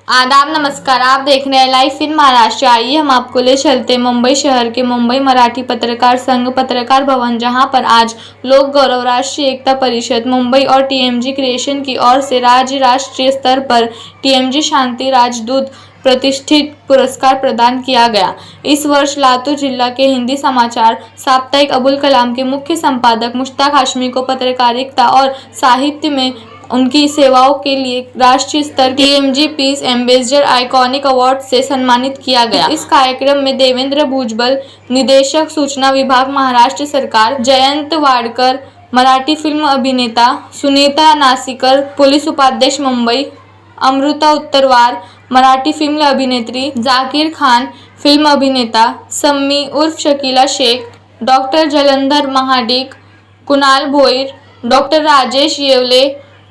आदाब नमस्कार, आप देख रहे हैं लाइव इन महाराष्ट्र। आइए हम आपको ले चलते मुंबई शहर के मुंबई मराठी पत्रकार संघ पत्रकार भवन, जहां पर आज लोक गौरव राष्ट्रीय एकता परिषद मुंबई और टीएमजी क्रिएशन की ओर से राज्य राष्ट्रीय स्तर पर टीएमजी शांति राजदूत प्रतिष्ठित पुरस्कार प्रदान किया गया। इस वर्ष लातूर जिला के हिंदी समाचार साप्ताहिक अबुल कलाम के मुख्य संपादक मुश्ताक हाशमी को पत्रकारिता और साहित्य में उनकी सेवाओं के लिए राष्ट्रीय स्तर TMG peace ambassador iconic award से सम्मानित किया गया। इस कार्यक्रम में देवेंद्र भुजबल, निदेशक सूचना विभाग महाराष्ट्र सरकार, जयंत वाडकर, मराठी फिल्म अभिनेता सुनीता नासीकर, पुलिस उपाध्यक्ष मुंबई, अमृता उत्तरवार, मराठी फिल्म अभिनेत्री, जाकीर खान, फिल्म अभिनेता, सम्मी उर्फ Shakila Shaikh, doctor Jalandhar Mahadik, Kunal Bhoir, doctor Rajesh Yewale,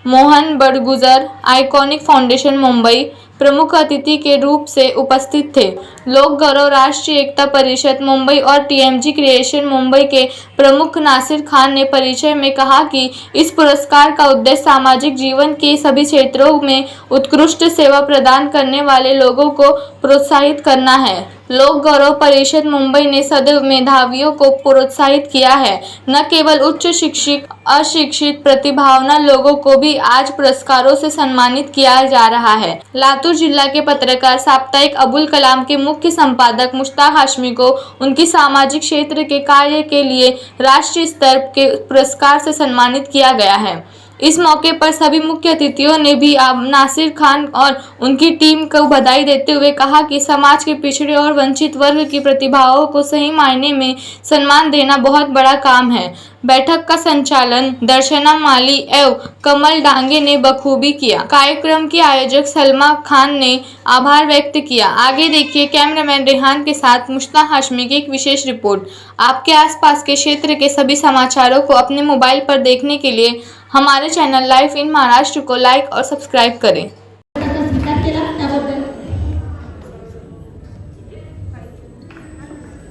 Mohan Badgujar, iconic foundation Mumbai प्रमुख अतिथि के रूप से उपस्थित थे। लोक गौरव राष्ट्रीय एकता परिषद मुंबई और टीएमजी क्रिएशन मुंबई के प्रमुख नासिर खान ने परिचय में कहा कि इस पुरस्कार का उद्देश्य सामाजिक जीवन के सभी क्षेत्रों में उत्कृष्ट सेवा प्रदान करने वाले लोगों को प्रोत्साहित करना है। लोक गौरव परिषद मुंबई ने सदैव मेधावियों को प्रोत्साहित किया है, न केवल उच्च शिक्षित अशिक्षित प्रतिभावान लोगों को भी आज पुरस्कारों से सम्मानित किया जा रहा है। लातूर जिला के पत्रकार साप्ताहिक अबुल कलाम के मुख्य संपादक मुश्ताक हाशमी को उनकी सामाजिक क्षेत्र के कार्य के लिए राष्ट्रीय स्तर के पुरस्कार से सम्मानित किया गया है। इस मौके पर सभी मुख्य अतिथियों ने भी नासिर खान और उनकी टीम को बधाई देते हुए कहा कि समाज के पिछड़े और वंचित वर्ग की प्रतिभाओं को सही मायने में सम्मान देना बहुत बड़ा काम है। बैठक का संचालन दर्शना माली एवं कमल डांगे ने बखूबी किया। कार्यक्रम की आयोजक सलमा खान ने आभार व्यक्त किया। आगे देखिए कैमरामैन रेहान के साथ मुश्ताक हाशमी की एक विशेष रिपोर्ट। आपके आसपास के क्षेत्र के सभी समाचारों को अपने मोबाइल पर देखने के लिए हमारे चैनल लाइव इन महाराष्ट्र को लाइक और सब्सक्राइब करें।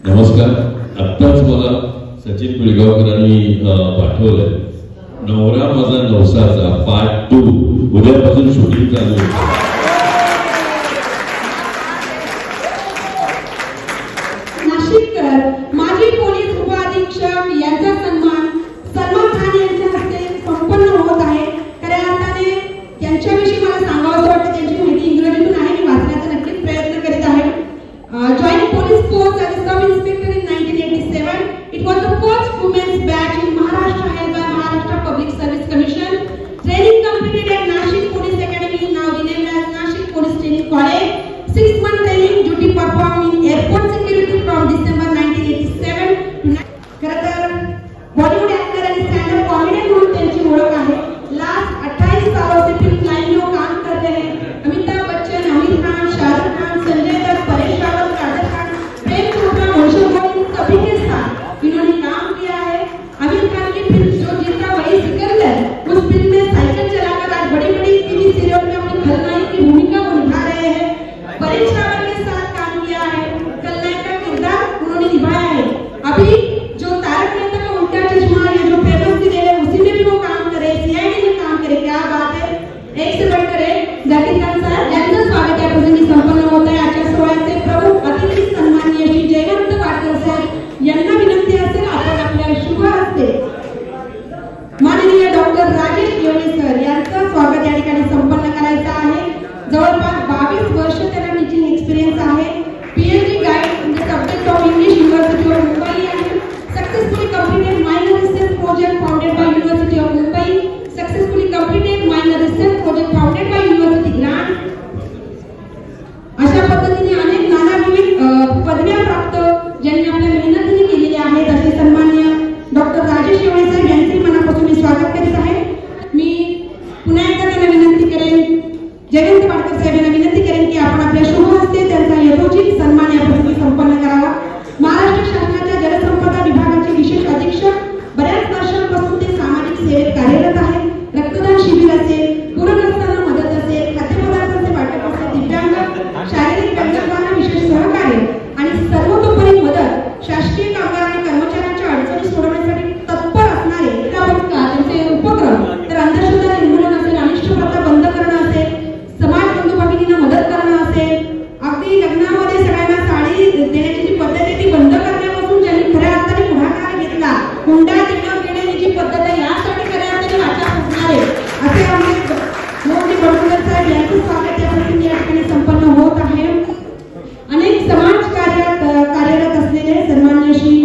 नमस्कार, आत्ताच मला सचिन पुलगावकरांनी पाठवलंय नवरा माझा नवसाचा पार्ट 2 उद्यापासून शूटिंग चालू आहे। नाशिककर माजी पोलीस उपअधीक्षक यांचा सन्मान सलमा खान यांच्या हस्ते संपन्न होत आहे। खऱ्या अर्थाने त्यांच्याविषयी मला सांगावं वाटतं, त्यांची माहिती इंग्रजीतून आहे, मी वाचण्याचा नक्कीच प्रयत्न करीत आहे। Join police force as a sub inspector in 1987. It was the first women's batch in Maharashtra held by Maharashtra Public Service Commission. Training completed at Nashik Police Academy, now renamed as Nashik Police Training College. 6-month training duty performed in airport security from December 1987 to खरंतर Bollywood actor आणि stand up comedian म्हणून त्यांची ओळख आहे। Last 28 सालों से film line में वो काम कर रहे हैं। अमिताभ बच्चन, आमिर खान, शाहरुख खान, संजय दत्त, परेश रावल, कादर खान, प्रेम चोपड़ा, मोशन भाई, सभी के साथ इन्होंने काम किया है। आमिर खान की फिल्म जो जिनका वही सिकंदर, उस फिल्म में साइकिल चलाकर आज बड़ी-बड़ी टीवी सीरियल में अपनी खलनायक की भूमिका निभा रहे हैं। परेश रावल के साथ काम किया है, खलनायक का किरदार उन्होंने निभाया है। अभी जो तारक मेहता का उल्टा चश्मा ये जो फेमस सीरियल है उसी में भी वो काम करे, सीआईडी में काम करे। क्या बात है, एक से बढ़कर एक। जाकीर खान सर यांचं स्वागत या प्रसंगी संपन्न होत आहे। आजच्या सोहळ्याचे प्रमुख अतिथी सन्माननीय श्री जयवंत वाडकर सर यांना विनंती असेल आपण आपल्या शुभ हस्ते माननीय डॉक्टर राजेश येवले सर यांचं स्वागत या ठिकाणी संपन्न करायचं आहे। जवळपास 22 वर्ष त्यांना टीचिंग एक्सपिरियन्स आहे। PhD guide in the subject of English university of Mumbai and successfully completed minor research project founded by University of Mumbai, successfully completed minor research project founded by University Grant. अशा पद्धतीने अनेक नानाविध पदव्या प्राप्त ज्यांनी आपल्या मेहनतीने केलेल्या आहेत असे सन्माननीय डॉक्टर राजेश येवले साहेब यांचे मनापासून मी स्वागत करीत आहे। मी पुन्हा एकदा त्यांना विनंती करेन, जयवंत वाडकर साहेब यांना विनंती करेन की आपण आपल्या शुभ हस्ते त्यांचा यथोचित सन्मान या प्रसंगी संपन्न करावा। महाराष्ट्र शासनाच्या जलसंपदा विभागाचे विशेष अधीक्षक, बऱ्याच वर्षांपासून ते सामाजिक सेवेत कार्यरत आहेत। रक्तदान शिबिर असेल, पूरग्रस्तांना मदत असेल, खाद्यपदार्थांचे वाटप असेल, दिव्यांग शारीरिक व्यंगत्वांना विशेष सहकार्य आणि सर्वतोपरी मदत, शासकीय कामगार आणि कर्मचाऱ्यांच्या अडचणी सोडवण्यासाठी तत्पर असणारे त्यांचे उपक्रम, तर अंधश्रद्धा निर्मूलन असेल, अनिष्ट प्रथा बंद करणं असेल, समाज बंधू भगिनींना मदत असेल, अगदी लग्नामध्ये सगळ्यांना साडी देण्याची जी पद्धत आहे ती बंद करण्यापासून ज्यांनी खऱ्या अर्थाने पुढाकार घेतला, हुंडा देणं घेण्याची जी पद्धत आहे यासाठी खऱ्या अर्थाने वाचा फुटणारे असे आमचे मोठी बडगुजर साहेब यांचं स्वागत या प्रसंगी या ठिकाणी संपन्न होत आहे. अनेक समाज कार्यात कार्यरत असलेले सन्माननीय श्री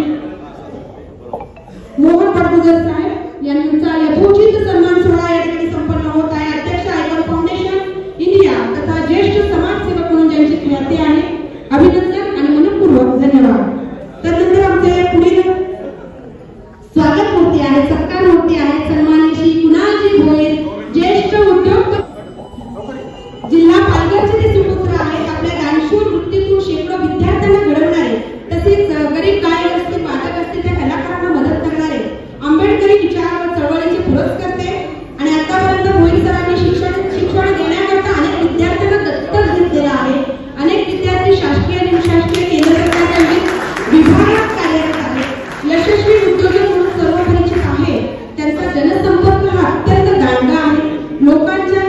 मोहन बडगुजर साहेब यांचा यथोचित सन्मान सोहळा या ठिकाणी संपन्न होत आहे. अध्यक्ष आयकॉन फाउंडेशन इंडिया तथा ज्येष्ठ समाजसेवक म्हणून ज्यांची ख्याती आहे, अभिनंदन आणि मनपूर्वक धन्यवाद. त्यानंतर आमचे पुढील स्वागत मूर्ती आहे, सत्कार मूर्ती आहे सन्माननीय श्री कुणालजी भोईर, ज्येष्ठ उद्योग जिल्हा पालघरचे ते सुपुत्र आहेत. आपल्या दानशूर वृत्तीतून शेकडो विद्यार्थ्यांना घडवणारे, तसेच गरीब गायक असतील, वादक असतील त्या कलाकारांना मदत करणारे, आंबेडकरी विचार व चळवळीचे पुरस्कर्ते आणि आतापर्यंत भोईर सरांनी शिक्षण देण्याकरता अनेक विद्यार्थ्यांना दत्तक घेतलेला आहे. अनेक विद्यार्थी शासकीय निमशासकीय केंद्र सरकारच्या विविध विभागात कार्यरत आहेत. यशस्वी उद्योजक म्हणून सर्व परिचित आहे. त्यांचा जनसंपर्क हा अत्यंत दांडगा आहे. लोकांच्या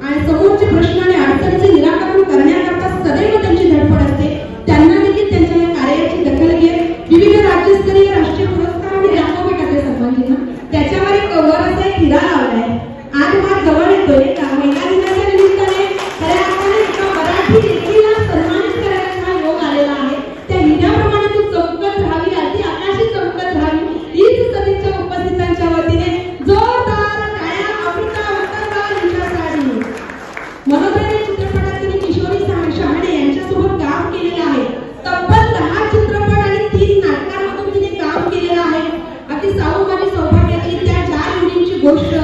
आणि समोरचे प्रश्न आणि अडचणीचे निराकरण करण्याकरता सदैव त्यांची धडपड असते. त्यांना देखील त्यांच्या या कार्याची दखल घेत विविध राज्यस्तरीय राष्ट्रीय पुरस्कार आणि व्यासपीठ असे सन्मानचिन्ह त्याच्यावर एक वर असा एक हिरा लावलाय. आज हा जवळ येतोय महिला दिनाच्या निमित्ताने खऱ्या अर्थाने एका मराठी लेखीला सन्मानित करण्याचा हा योग आलेला आहे. त्या हिऱ्याप्रमाणे तू चमकत राहावी, अति आकाशी चमकत राहावी हीच सदिच्छा उपस्थितांच्या वतीने जोरदार टाळ्या अमृता वंदनराव यांच्यासाठी. मनोप्रेमी चित्रपटातील किशोरी शहाणे यांच्यासोबत काम केलेलं आहे. तब्बल 10 चित्रपट आणि 3 नाटकांमधून तिने काम केलेलं आहे. अति साऊ आणि सौभाग्याची त्या 4 मुलींची गोष्ट,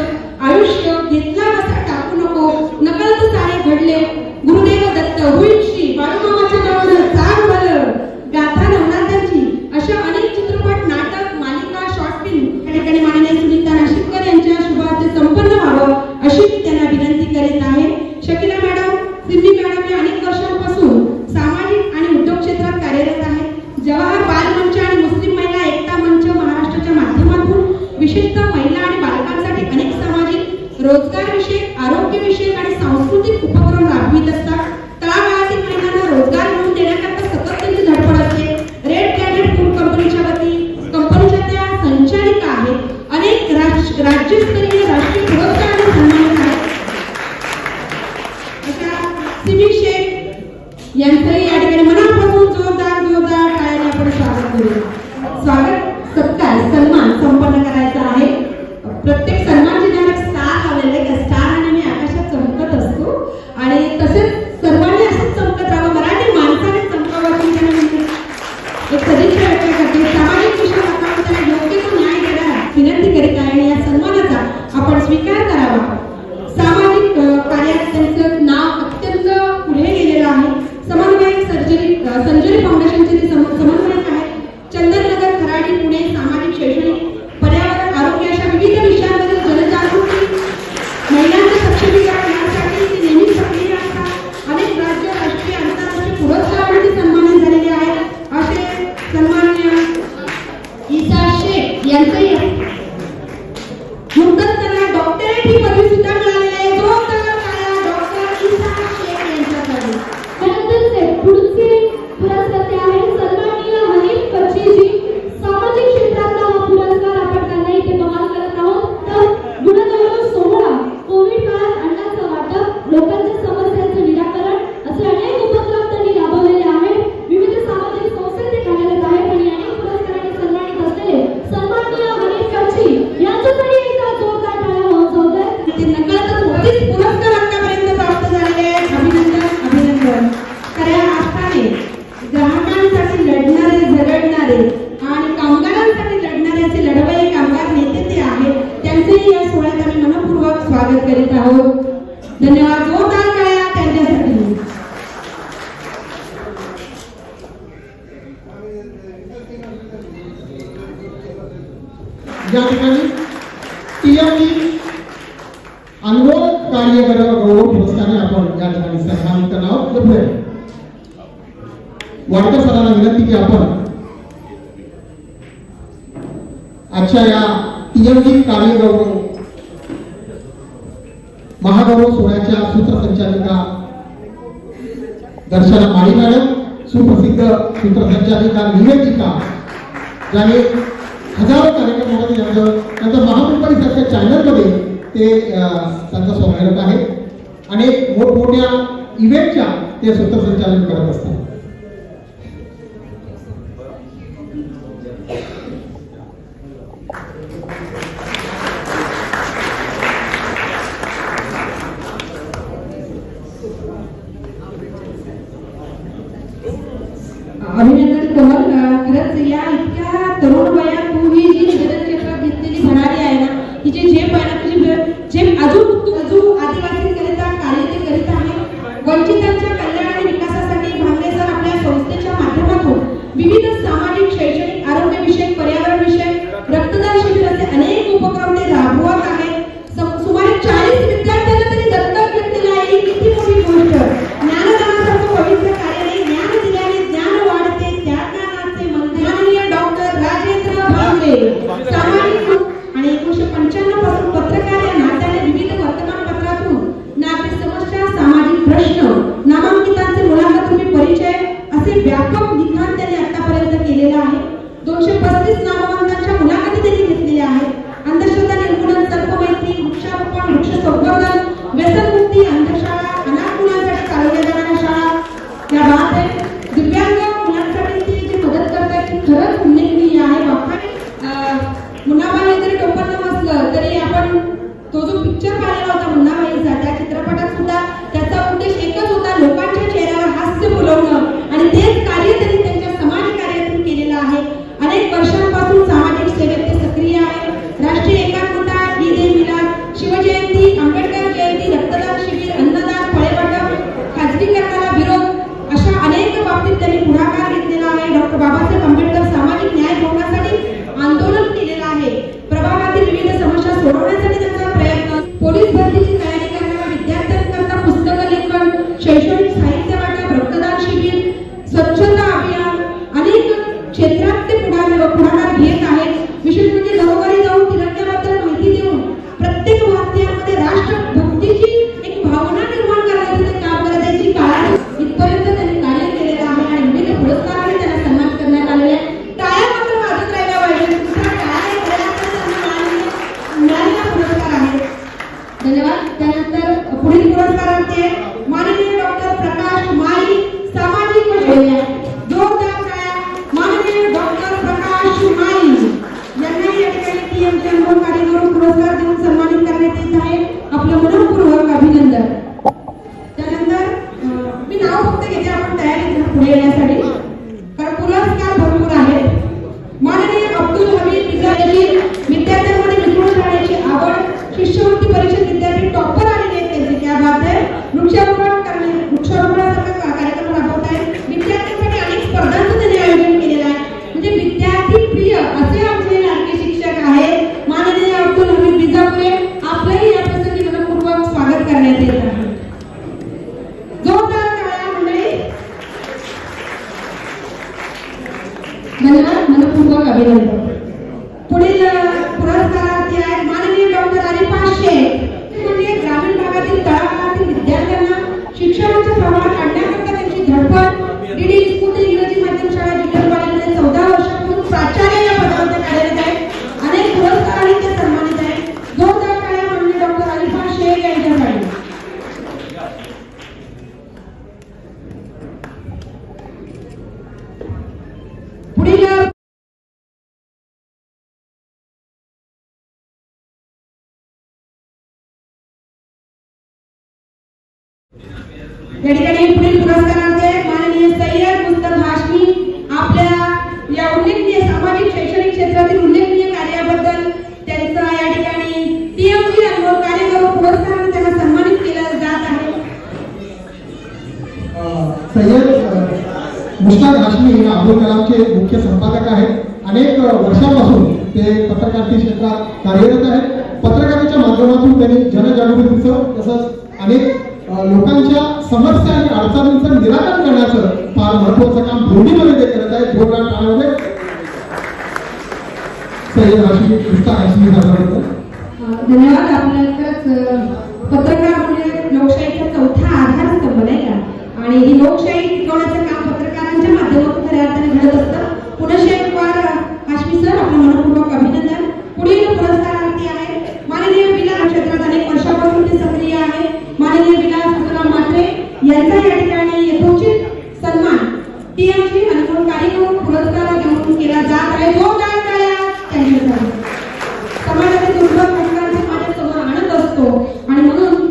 आयुष्य, घेतला बसा टाकू नको, नकळत सारे घडले, गुरुदेव दत्त, होईल श्री, बाळूमामाच्या नावानं चांग भलं, गाथा नवनाथांची अशा अनेक चित्रपट, नाटक, मालिका, शॉर्ट फिल्म या ठिकाणी माननीय सुनीता नाशिककर यांच्या शुभाचे संपन्न व्हावं अशी मी त्यांना विनंती करीत आहे. शकिला मॅडम, सिम्मी मॅडम या अनेक वर्षांपासून सामाजिक आणि उद्योग क्षेत्रात कार्यरत आहेत. जवाहर बाल मंच आणि मुस्लिम महिला एकता मंच महाराष्ट्राच्या माध्यमातून विशेषतः महिला आणि बालकांसाठी अनेक सामाजिक, रोजगार विषयक, आरोग्य विषयक आणि सांस्कृतिक उपक्रम राबवित असतात. तळागाळातील महिलांना रोजगार मिळवून देण्याकरता सतत त्यांची धडपड असते. रेड कॅडेट फूड कंपनीच्या कंपनीच्या त्या संचालिका आहेत. अनेक राज्यस्तरीय राष्ट्रीय पुरस्कार आणि सन्मानित आहेत. सिमी शेख यांचंही या ठिकाणी मनापासून जोरदार टाळ्याने आपण स्वागत करूया. स्वागत, सत्कार, सन्मान संपन्न करायचा आहे. प्रत्येक सन्मान जिल्ह्याला स्टार लावलेला आहे. त्या स्टार आणि मी आकाशात चमकत असतो आणि तसेच सर्वांनी असंच चमकत राहावं. मराठी माणसाने चमकावं अशी एक सदिच्छा व्यक्त करते. सामाजिक विषय आपण त्याला योग्य तो न्याय देण्यास विनंती करीत आहे आणि या सन्मानाचा आपण स्वीकार करावा. सामाजिक कार्यात त्यांचं नाव अत्यंत पुढे गेलेलं आहे. समन्वयक संजरी फाउंडेशनचे ते समन्वयक आहेत. चंदननगर, खराडी, पुणे सामाजिक, शैक्षणिक, पर्यावरण, आरोग्य अशा विविध विषयांवरील जनजागृती, महिलांचे सक्षमीकरण यासाठी ते नेहमीच सक्रिय असतात. अनेक राज्य, राष्ट्रीय, आंतरराष्ट्रीय पुरस्कारांनी सन्मानित झालेले आहेत. असे सन्माननीय ईसा शेख यांचंही नुकतंच त्यांना डॉक्टरेट ही पदवी सुद्धा मिळालेली आहे. डॉक्टर ईसा शेख यांच्यासाठी. त्यानंतर पुढचे पुरस्कार आहे सन्माननीय हनीफ कच्चीजी. सामाजिक क्षेत्रातला हा पुरस्कार आपण त्यांना इथे बहाल करत आहोत. तर गुणगौरव सोहळा, कोविड काळात अन्नाचं वाटप, लोकांच्या समस्यांचं निराकरण असे अनेक उपक्रम त्यांनी राबवलेले आहेत. विविध सामाजिक संस्थेत ते कार्यरत आहेत आणि अनेक पुरस्कारांनी सन्मानित असलेले सन्माननीय हनीफ कच्ची यांच्यासाठी एकदा जोरदार टाळ्या होऊ द्या. ते नकळतच 32 पुरस्कार आतापर्यंत प्राप्त झालेले आहेत. अभिनंदन. खऱ्या अर्थाने ग्राहकांसाठी लढणारे, झगडणारे आणि कामगारांसाठी लढणारे असे लढवय्ये कामगार नेते ते आहेत. त्यांचेही या सोहळ्यात आम्ही मनपूर्वक स्वागत करीत आहोत. धन्यवाद. जोरदार टाळ्या त्यांच्यासाठी. या ठिकाणी टीएमटी अनमोल कार्य गौरव पुरस्काराने आपण या ठिकाणी सन्मानित करणार आहोत. वाडकर सरांना विनंती की आपण आजच्या या टीएमटी कार्य गौरव महागौरव सोहळ्याच्या सूत्रसंचालिका दर्शना माळी मॅडम, सुप्रसिद्ध सूत्रसंचालिका निवेदिका, ज्याने हजारो कार्यक्रमामध्ये त्यांचं महामुंबई सारख्या चॅनलमध्ये ते त्यांचा समावेश आहे. अनेक मोठमोठ्या इव्हेंटच्या ते सूत्रसंचालन करत असतात. अभिनंदन कोमल, खरंच या इतक्या तरुण वयात तू ही जी निवेदन क्षेत्रात घेतलेली भरारी आहे ना, हिचे जे जे अजून आदिवासींकरिता कार्य ते करीत आहे. वंचितांच्या कल्याण आणि विकासासाठी भांगरे सर आपल्या संस्थेच्या माध्यमातून विविध सामाजिक, शैक्षणिक, आरोग्यविषयक, पर्यावरणविषयक, रक्तदान शिबिर असे अनेक उपक्रम ते राबवत आहेत. सुमारे 40 विद्यार्थ्यांना तरी दत्तक घेतलेलं आहे. ही किती मोठी गोष्ट. ज्ञानदानासारखं पवित्र कार्य नाही, ज्ञान दिल्याने ज्ञान वाढते, त्या ज्ञानाचे मंदिराने डॉक्टर राजेंद्र भांगरे सामाजिक आणि 1995 पासून पत्रकार या नात्याने विविध वर्तमानपत्रातून नागरिक समस्या, सामाजिक प्रश्न, नामांकितांचे मुलाखत परिचय असे व्यापक लिखाण त्यांनी आतापर्यंत केलेलं आहे. 235 नामवंतांच्या मुलाखती त्यांनी घेतलेल्या आहेत. अंधश्रद्धा निर्मूलन, सर्पमैत्री, वृक्षारोपण, वृक्ष संवर्धन, व्यसनमुक्ती, अंधशाळा, अनाथ मुलांसाठी चालवल्या जाणाऱ्या शाळा, या बात आहे. दिव्यांग मुलांसाठी ते जी मदत करतात ती खरंच उल्लेखनीय आहे. मुन्नाबाई जरी टोपण नसलं तरी आपण तो जो पिक्चर पाहिलेला होता मुन्नाबाईचा, त्या चित्रपटात सुद्धा त्याचा उद्देश एकच होता, लोकांच्या चेहऱ्यावर हास्य फुलवणं, आणि तेच कार्य त्यांनी त्यांच्या समाज कार्यातून केलेलं आहे. अनेक वर्षांपासून सामाजिक सेवेत ते सक्रिय आहे. राष्ट्रीय एकात्मता, ईद ए मिलाद, शिवजयंती, आंबेडकर जयंती, रक्तदान शिबिर, अन्नदान, फळे वाटप, खाजगीकरणाला विरोध अशा अनेक बाबतीत त्यांनी पुढाकार घेतलेला आहे. डॉक्टर बाबासाहेब आंबेडकर सामाजिक न्याय भोगण्यासाठी आंदोलन केलेलं आहे. प्रभागातील विविध समस्या सोडवण्यासाठी त्यांचा प्रयत्न, पोलीस भरतीची तयारी करणाऱ्या विद्यार्थ्यांकरता पुस्तक लेखन, शैक्षणिक साहित्य वाटप, रक्तदान शिबिर, स्वच्छता अभियान, अनेक क्षेत्रात ते पुढाकार घेत आहेत. विशेष म्हणजे घरोघरी जाऊन तिरंग्याबद्दल माहिती देऊन प्रत्येक भारतीयांमध्ये राष्ट्रभक्तीची एक भावना निर्माण करण्याचं ते काम करत आहे. जी काळाची इथपर्यंत त्यांनी कार्य केलेलं आहे आणि विविध पुरस्काराने त्यांना सन्मान करण्यात आलेले आहे. टाळ्या मात्र वाजत राहिल्या पाहिजे. मिळालेला पुरस्कार आहे. धन्यवाद. त्यानंतर पुढील पुरस्कारांचे माननीय डॉक्टर प्रकाश माळी, सामाजिक व जोरदार टाळ्या माननीय डॉक्टर प्रकाश माळी यांना या ठिकाणी टीएमचे अनुभव कार्यक्रम पुरस्कार देऊन सन्मानित करण्यात येत आहे. आपलं मनपूर्वक अभिनंदन. त्यानंतर मी नाव फक्त घेते, आपण तयारी पुढे येण्यासाठी, कारण पुरस्कार भरपूर आहेत. माननीय अब्दुल हमीद बिजारी, विद्यार्थ्यांमध्ये विज्ञान शाळेची आवड, शिष्यवृत्ती परीक्षेत विद्यार्थी टॉपर आलेले आहेत त्यांचे, क्या बात आहे. वृक्षारोपणासारखा कार्यक्रम राबवत आहेत. विद्यार्थ्यांसाठी अनेक स्पर्धांचं त्यांनी आयोजन केलेलं आहे. म्हणजे विद्यार्थी प्रिय असे आमचे लाडके शिक्षक आहेत माननीय अब्दुल हमीद बिजापुरे. आपलंही या प्रसंगी मनपूर्वक स्वागत करण्यात येत आहे. जोरदार टाळ्या मंडळी. धन्यवाद. मनपूर्वक अभिनंदन. पुढील पुरस्कारार्थी आहेत माननीय डॉक्टर अरिफा शेख. म्हणजे ग्रामीण भागातील तळागाळातील विद्यार्थ्यांना शिक्षणाच्या प्रवाहात आणण्याकरता त्यांची धडपड. डीडी स्कूल इंग्रजी माध्यम शाळा जिल्ह्यामध्ये 14 वर्षांपासून प्राचार्य या पदावर कार्यरत आहेत. अनेक पुरस्कारांनी ते सन्मानित आहेत. जोरदार टाळ्या माननीय डॉक्टर अरिफा शेख यांच्यासाठी. पुढील या ठिकाणी पुढील पुरस्कारांचे माननीय सय्यद मुस्तफा हाशमी. आपल्या या उल्लेखनीय सामाजिक, शैक्षणिक क्षेत्रातील उल्लेखनीय कार्याबद्दल त्यांचा या ठिकाणी टीएमजी अनुभव कार्यक्रम पुरस्काराने त्यांना सन्मानित केलं जात आहे. सय्यद मुश्ताक हाशमी हे अब्दुल कलामचे मुख्य संपादक आहेत. अनेक वर्षांपासून ते पत्रकारिता क्षेत्रात कार्यरत आहेत. पत्रकारितेच्या माध्यमातून त्यांनी जनजागृतीचं तसंच अनेक लोकांच्या समस्या आणि अडचणींचं निराकरण करण्याचं फार महत्त्वाचं काम दोन्हीमध्ये ते करत आहेत. जोरदार टाळ्यामध्ये सय्यद हाशमी, मुश्ताक हाशमी यांच्याबद्दल धन्यवाद. आपल्याला खरंच पत्रकार म्हणजे लोकशाहीचा चौथा आधारस्तंभ नाही का. आणि ही लोकशाही टिकवण्याचं काम पत्रकारांच्या माध्यमातून खऱ्या अर्थाने घडत असतं. पुन्हा एक वार हाशमी सर, आपलं मनपूर्वक अभिनंदन. पुढील पुरस्कारार्थी आहे माननीय विलास क्षेत्रात अनेक वर्षापासून ते सक्रिय आहे माननीय विलास सुखराम म्हात्रे यांचा या ठिकाणी यथोचित सन्मान टीएमसी आणि कार्यक्रम पुरस्कार देऊन केला जात आहे. जोरदार टाळ्या त्यांच्यासाठी. समाजातील दुर्बल घटकांचे माझ्यासमोर आणत असतो आणि म्हणून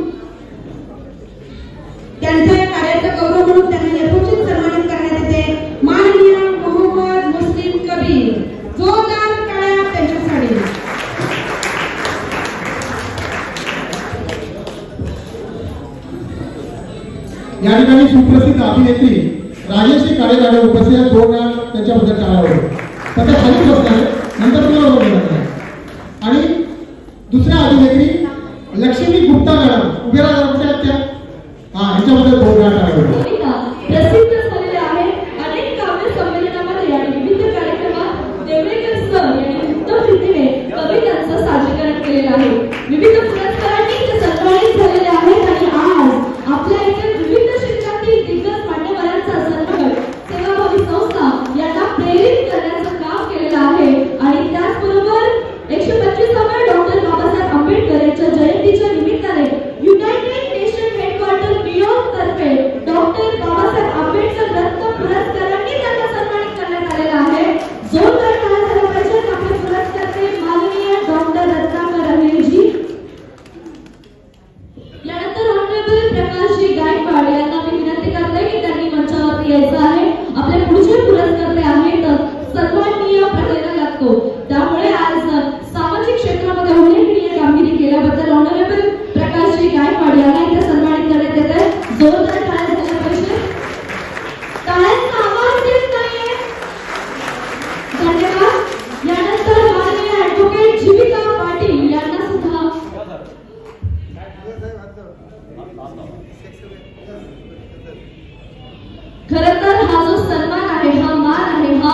त्यांच्या या कार्याचा गौरव म्हणून त्यांना यथोचित सन्मानित करण्यात येते. माननीय मोहम्मद मुस्लिम कबीर, जोरदार टाळ्या त्यांच्यासाठी. या ठिकाणी सुप्रसिद्ध अभिनेत्री राजेश्री काळेगाडे उपस्थित आहेत. 2 वेळा त्यांच्याबद्दल टाळावं. सध्या खाली बसणार नंतर तुम्हाला बोलणार नाही. आणि दुसऱ्या अभिनेत्री लक्ष्मी गुप्ता मॅडम उभे राहा त्या ह्याच्याबद्दल 2 वेळा टाळावं. कविता प्रसिद्ध झालेले आहे. अनेक काव्य संमेलनामध्ये आणि विविध कार्यक्रमात देवळेकर सर यांनी उत्तम रीतीने कवितांचं सादरीकरण केलेलं आहे. विविध पुरस्कारांनी ते सन्मानित झालेले आहेत आणि आज आपल्या इथे विविध क्षेत्रातील दिग्गज मान्यवरांचा सन्मान सेवाभावी संस्था यांना प्रेरित करण्याचं काम केलेलं आहे. आणि त्याचबरोबर 125व्या डॉक्टर बाबासाहेब आंबेडकर यांच्या जयंतीच्या निमित्ताने युनायटेड नेशन हेडक्वार्टर न्यूयॉर्क तर्फे डॉक्टर बाबासाहेब आंबेडकर रत्न पुरस्कारांनी त्यांना सन्मानित करण्यात आलेला आहे. जोरदार टाळ्या झाल्या पाहिजेत. आपले पुरस्कारते माननीय डॉक्टर रत्नाकर अहिरजी. यानंतर ऑनरेबल प्रकाशजी गायकवाड यांना मी विनंती करते की त्यांनी मंचावरती यायचं आहे. आपले पुढचे पुरस्कारते आहेत सन्माननीय प्रक्रिया लागतो. त्यामुळे आज सामाजिक क्षेत्रामध्ये उल्लेखनीय कामगिरी केल्याबद्दल ऑनरेबल प्रकाशजी गायकवाड यांना इथे सन्मानित करण्यात येत आहे. जोरदार टाळ्या झाल्या पाहिजे. टाळ्यांचा आवाज येत नाहीये. धन्यवाद. यानंतर माननीय ॲडव्होकेट जीविका पाटील यांना सुद्धा खरं तर हा जो सन्मान आहे, हा मान आहे, हा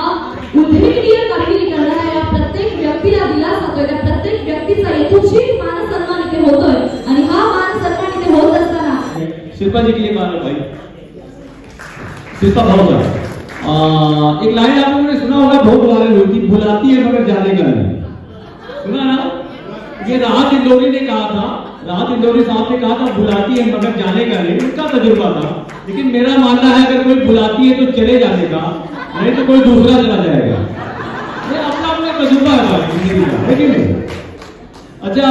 उल्लेखनीय कामगिरी करणाऱ्या या प्रत्येक व्यक्तीला दिला जातोय. त्या प्रत्येक व्यक्तीचा यथोचित मान सन्मान इथे होतोय आणि हा मान सन्मान इथे होत असताना शिल्पा जी के लिए मानो भाई. शिल्पा भावना एक लाइन आप लोगों ने सुना होगा, बहुत वायरल हुई थी, बुलाती है मगर जाने का नहीं. सुना ना? ये राहत इंदौरी ने कहा था, राहत इंदौरी साहब ने कहा था बुलाती है मगर जाने का नहीं. उनका तजुर्बा था. लेकिन मेरा मानना है अगर कोई बुलाती है तो चले जाने का, नहीं तो कोई दूसरा चला जाएगा. ये अपना अपना तजुर्बा है कि नहीं? अच्छा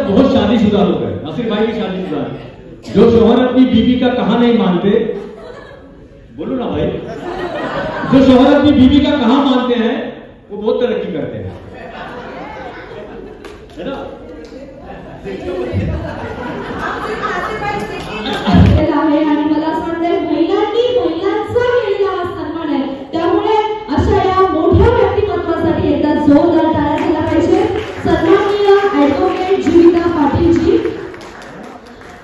बहुत शादीशुदा लोग हैं. नासिर भाई की शादीशुदा है. जो शौहर अपनी बीवी का कहा नहीं मानते, बोलो ना भाई, जो शौहर अपनी बीवी का कहा मानते हैं वो बहुत तरक्की करते हैं, है ना? आहे आणि मला असं वाटतंय महिलांचा केलेला हा सन्मान आहे. त्यामुळे अशा या मोठ्या व्यक्तिमत्वासाठी एकदा जोरदार टाळ्या झाल्या पाहिजे. सन्माननीय ॲडव्होकेट जीविका पाटीलजी.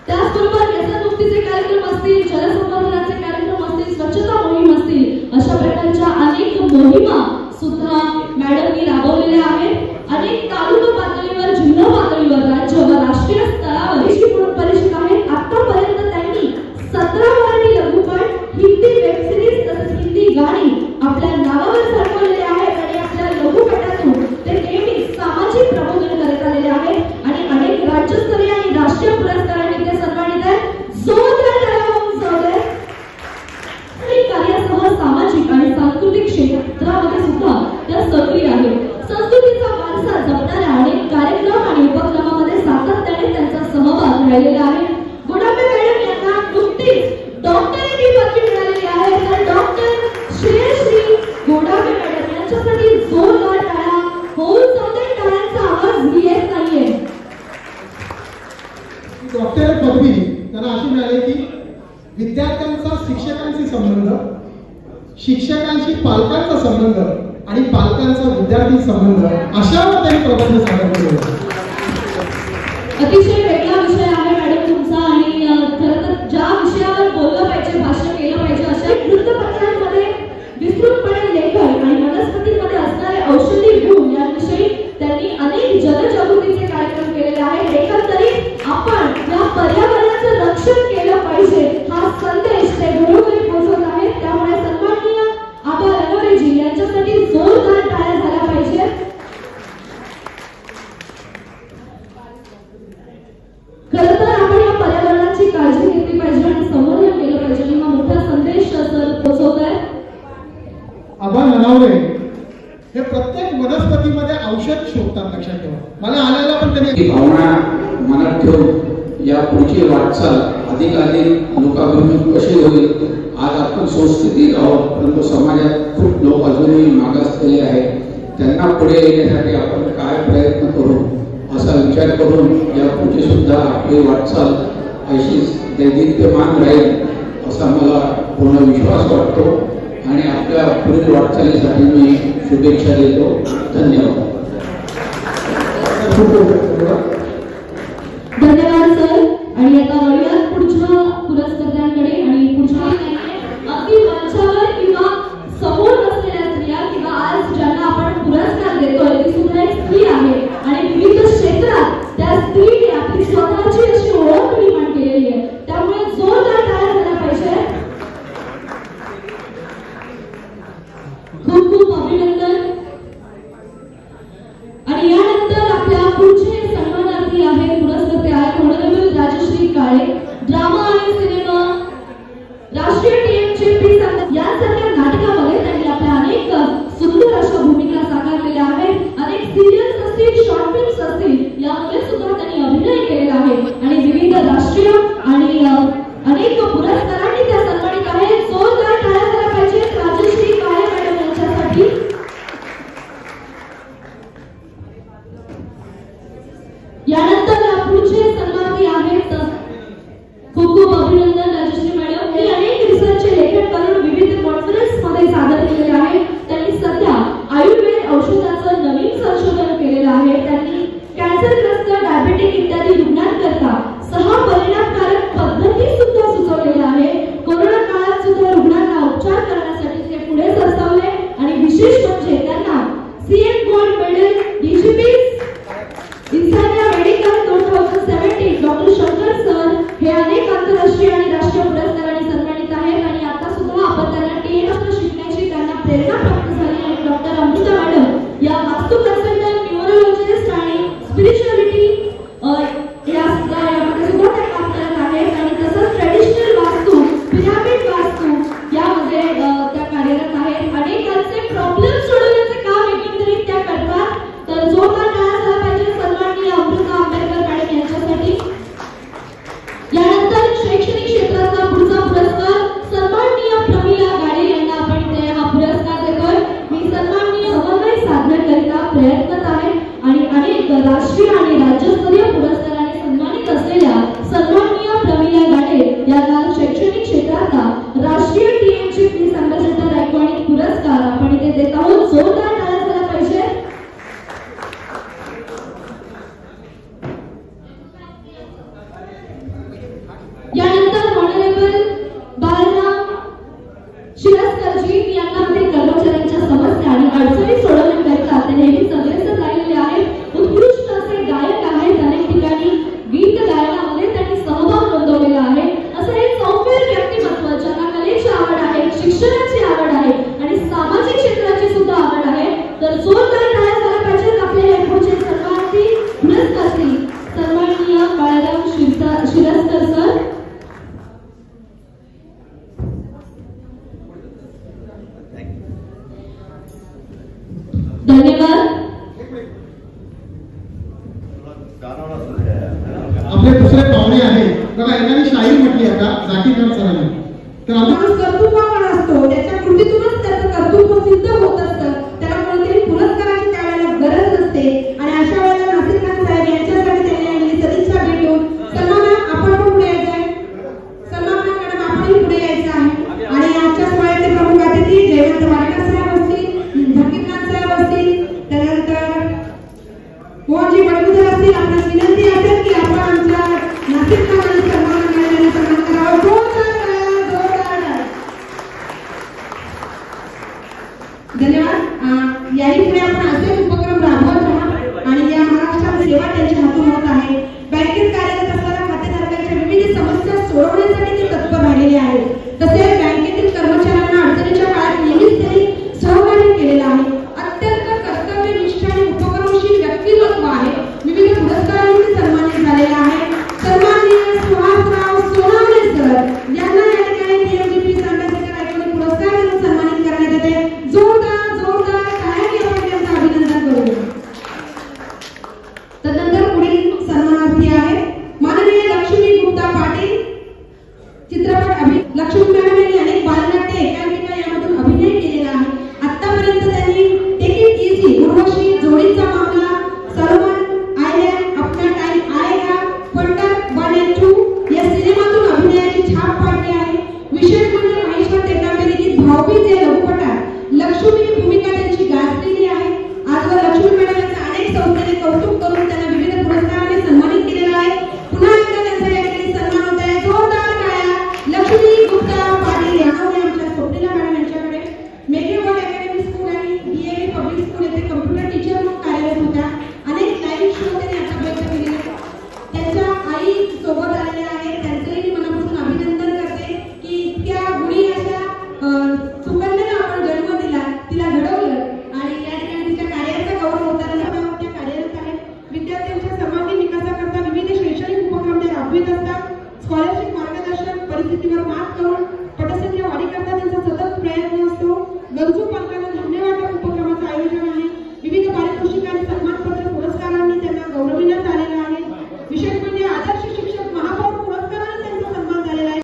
त्याचबरोबर व्यसनमुक्तीचे कार्यक्रम असतील, जलसंवर्धनाचे कार्यक्रम असतील, स्वच्छता मोहीम असतील, अशा प्रकारच्या अनेक मोहिमा सुद्धा मॅडमनी राबवलेल्या आहेत. अनेक तालुका पातळीवर, जिल्हा पातळीवर, राज्य व राष्ट्रीय स्तरावर म्हणून परिचित आहेत. आतापर्यंत त्यांनी 17 मराठी लघुपट, हिंदी वेब सिरीज तसेच हिंदी गाणी आपल्या नावावर झळकवलेले आहेत आणि आपल्या लघुपटातून ते नेहमी सामाजिक प्रबोधन करत आलेले आहेत आणि अनेक राज्यस्तरीय आणि राष्ट्रीय पुरस्कारांनी ते सन्मानित आहेत. जोरदार टाळ्या होऊन जाऊ दे. कार्यासह सामाजिक आणि सांस्कृतिक क्षेत्रामध्ये सुद्धा त्या सक्रिय आहेत. संस्कृतीचा वारसा जपणाऱ्या अनेक कार्यक्रम आणि उपक्रमामध्ये सातत्याने त्यांचा सहभाग राहिलेला आहे. गोडांबे मॅडम यांना नुकतीच डॉक्टरेट ही पदवी मिळालेली आहे. तर डॉक्टर श्रेयश्री गोडांबे मॅडम यांच्यासाठी जोरदार टाळ्या होऊन जाऊ दे. टाळ्यांचा आवाज येत नाहीये. डॉक्टरेट पदवी त्यांना अशी मिळाली की विद्यार्थ्यांचा शिक्षकांशी संबंध, शिक्षकांशी पालकांचा संबंध आणि पालकांचा विद्यार्थी संबंध अशावर त्यांनी प्रबंध सादर केले. अतिशय वेगळा विषय आहे मॅडम तुमचा आणि खरं तर ज्या विषयावर बोललं पाहिजे, भाषण केलं पाहिजे अशा वृत्तपत्रांमध्ये विस्तृतपणे लेखन आणि वनस्पतींमध्ये असणारे औषधी गुण याविषयी त्यांनी अनेक जनजागृतीचे कार्यक्रम केलेले आहेत. एकंदरीत आपण या पर्यावरणाचं रक्षण केलं पाहिजे हा संदेश औषध शोधतात, लक्षात ठेवा. मला आल्याला पण त्यांनी ही भावना मनात ठेवून या पुढची वाटचाल अधिकाधिक लोकाभिमुख कशी होईल. आज आपण सुस्थितीत आहोत, परंतु समाजात खूप लोक अजूनही मागासलेले आहेत. त्यांना पुढे येण्यासाठी आपण काय प्रयत्न करू असा विचार करून या पुढची सुद्धा आपली वाटचाल अशीच दैदिप्यमान राहील असा मला पूर्ण विश्वास वाटतो आणि आपल्या पुढील वाटचालीसाठी मी शुभेच्छा देतो. धन्यवाद. धन्यवाद सर. आणि आता वळूया पुढच्या पुरस्कारांकडे. आणि पुढच्या अगदी मंचावर किंवा समोर बसलेल्या स्त्रिया किंवा आज ज्यांना आपण पुरस्कार देतोय ती सुद्धा एक स्त्री आहे आणि विविध क्षेत्रात त्या स्त्रीने आपली स्वतःची अशी ओळख निर्माण केलेली आहे. त्यामुळे जोरदार टाळ्या झाल्या पाहिजे. खूप खूप अभिनंदन. आणि यानंतर आपल्या पुढचे सन्मानार्थी आहे, पुरस्कर्ते आहेत ऑनरेबल राजश्री काळे. ड्रामा आणि सिनेमा, राष्ट्रीय टीएमचे यासारख्या नाटकामध्ये त्यांनी आपल्या अनेक सुंदर अशा भूमिका साकारलेल्या आहेत. अनेक सिरियल्स असतील, शॉर्ट फिल्म्स असतील, यामध्ये सुद्धा त्यांनी अभिनय केलेला आहे आणि विविध राष्ट्रीय आणि अनेक पुरस्कारांनी त्या सन्मानित आहेत. जोरदार टाळ्या झाल्या पाहिजेत राजश्री काळे मॅडम यांच्यासाठी. यानंतर पुढचे सन्माननीय आहेत. खूप खूप अभिनंदन राजश्री मॅडम. हे अनेक रिसर्चचे लेखन करून विविध कॉन्फरन्स मध्ये सादर केलेले आहे. त्यांनी सध्या आयुर्वेद औषधाचं नवीन संशोधन केलेलं आहे. त्यांनी कॅन्सरग्रस्त, डायबेटिक इत्यादी रुग्णांकरता 6 परिणामकारक पद्धती सुद्धा सुचवलेल्या आहे. कोरोना काळात सुद्धा रुग्णांना उपचार करण्यासाठी ते पुढे सरसावले आणि विशेष म्हणजे त्यांना सीएम गोल्ड मेडल डीजीपी इंसानिया मेडिकल 2017 डॉक्टर शंकर सर हे अनेक आंतरराष्ट्रीय आणि राष्ट्रीय पुरस्कारांनी सन्मानित आहेत. आणि आता सुद्धा आपण त्यांना टीएनएफ शिकण्याची त्यांना प्रेरणा प्राप्त झाली. आणि डॉक्टर अमृता मॅडम या वास्तू कन्सल्टंट, न्यूरोलॉजिस्ट आणि स्पिरिच्युअलिटी यामध्ये सुद्धा त्या काम करत आहेत. आणि तसंच ट्रेडिशनल वास्तू, पिरामिड वास्तू यामध्ये त्या कार्यरत आहेत. अनेकांचे प्रॉब्लेम सोडवण्याचे काम एकंदरीत त्या करतात. तर जोरदार टाळ्या झाल्या पाहिजे सन्माननीय अमृता आंबेडकर मॅडम यांच्यासाठी. यानंतर शैक्षणिक क्षेत्राचा पुढचा पुरस्कार सन्माननीय प्रमिला गाडे यांना आपण इथे हा पुरस्कार देतोय. मी सन्माननीय समन्वय साधण्याकरिता प्रयत्नत आहे आणि अनेक राष्ट्रीय आणि राज्यस्तरीय पुरस्काराने सन्मानित असलेल्या सन्माननीय प्रमिला गाडे यांना शैक्षणिक क्षेत्राचा राष्ट्रीय टीएमची प्लीज अँबॅसेडर आयकॉनिक पुरस्कार आपण इथे देत आहोत. जोरदार टाळ्या झाल्या पाहिजे. यानंतर ऑनरेबल बालराम शिरस्करजी यांना आपल्या कर्मचाऱ्यांच्या समस्या आणि अडचणी सोडवण्याकरिता ते नेहमी अग्रेसर राहिलेले आहेत. उत्कृष्ट असे गायक आहेत. अनेक ठिकाणी गीत गायनामध्ये त्यांनी सहभाग नोंदवलेला आहे. असं हे सौम्य व्यक्तिमत्व ज्यांना कलेची आवड आहे, शिक्षणाची आवड आहे आणि सामाजिक क्षेत्राची सुद्धा आवड आहे. तर जोरदार टाळ्या झाल्या पाहिजेत आपले हे पुढचे सन्मानार्थी पुरस्कारार्थी सन्माननीय बाळाराम शिरस्कर सर. धन्यवाद. आपले दुसरे पाहुणे आहेत बघा. एकाने शायरी म्हटली आता झाकीर खान सरांनी. तर माणूस कर्तृत्ववान असतो, त्याच्या कृतीतूनच त्याचं कर्तृत्व सिद्ध होत असतं. त्याला कोणत्याही पुरस्काराची त्यावेळेला गरज नसते. आणि अशा वेळेला नासिर खान साहेब यांच्यासाठी त्यांनी आणलेली सदिच्छा भेटून सन्मान आपण पण पुढे यायचं आहे. सन्मान मॅडम आपणही पुढे यायचं आहे. आणि आजच्या सोहळ्याचे प्रमुख अतिथी जयवंत वाडेकर साहेब असतील, झाकीर खान साहेब असतील, त्यानंतर मोहनजी बडगुजर असतील. आपणास विनंती असेल की आपण आमच्या नासिर खान आणि सन्मान. लक्ष्मी मॅडम यांनी अनेक बालनाट्य एकांकिका यामधून अभिनय केलेला आहे. आतापर्यंत त्यांनी टेक इट इझी, उर्वशी, जोडीचा मामला, सरोवर आयलँड, अपना टाइम आएगा, फंटर 1 and 2 या सिनेमातून अभिनयाची छाप पाडली आहे. विशेष म्हणजे महेश्वर टेकांबे लिखित भाऊबीज या लघुपटात लक्ष्मी ही भूमिका त्यांची गाजलेली आहे. आजवर लक्ष्मी मॅडम यांचं अनेक संस्थेने कौतुक करून त्यांना विविध पुरस्काराने सन्मानित केलेलं आहे. पुन्हा एकदा त्यांचा या ठिकाणी सन्मान होत आहे. जोरदार टाळ्या लक्ष्मी गुप्ता पाटील यांना आमच्या स्वप्नीला मॅडम यांच्याकडे. मेघे वर्ल्ड अकॅडमी स्कूल आणि डीएव्ही पब्लिक स्कूल येथे कम्प्युटर टीचर म्हणून कार्यरत होत्या. अनेक लाईव्ह शो त्यांनी आतापर्यंत केलेले. त्यांच्या आई सोबत आलेल्या आहेत. त्यांचंही मनापासून अभिनंदन करते की इतक्या गुणी अशा सुकन्याला आपण जन्म दिला, तिला घडवलं आणि या ठिकाणी तिच्या कार्याचा गौरव होताना त्या कार्यरत आहेत. विद्यार्थ्यांच्या सर्वांगीण विकासाकरता विविध शैक्षणिक उपक्रम ते राबवित असतात. स्कॉलरशिप मार्गदर्शन, परिस्थितीवर मात करून पटसंख्या वाढीकरता त्यांचा सतत प्रयत्न असतो. गरजू पालकांना धान्य वाटप उपक्रमाचं आयोजन आहे. विविध पारितोषिक आणि सन्मानपत्र पुरस्कारांनी त्यांना गौरविण्यात आलेलं आहे. विशेष म्हणजे आदर्श शिक्षक महापौर पुरस्काराने त्यांचा सन्मान झालेला आहे.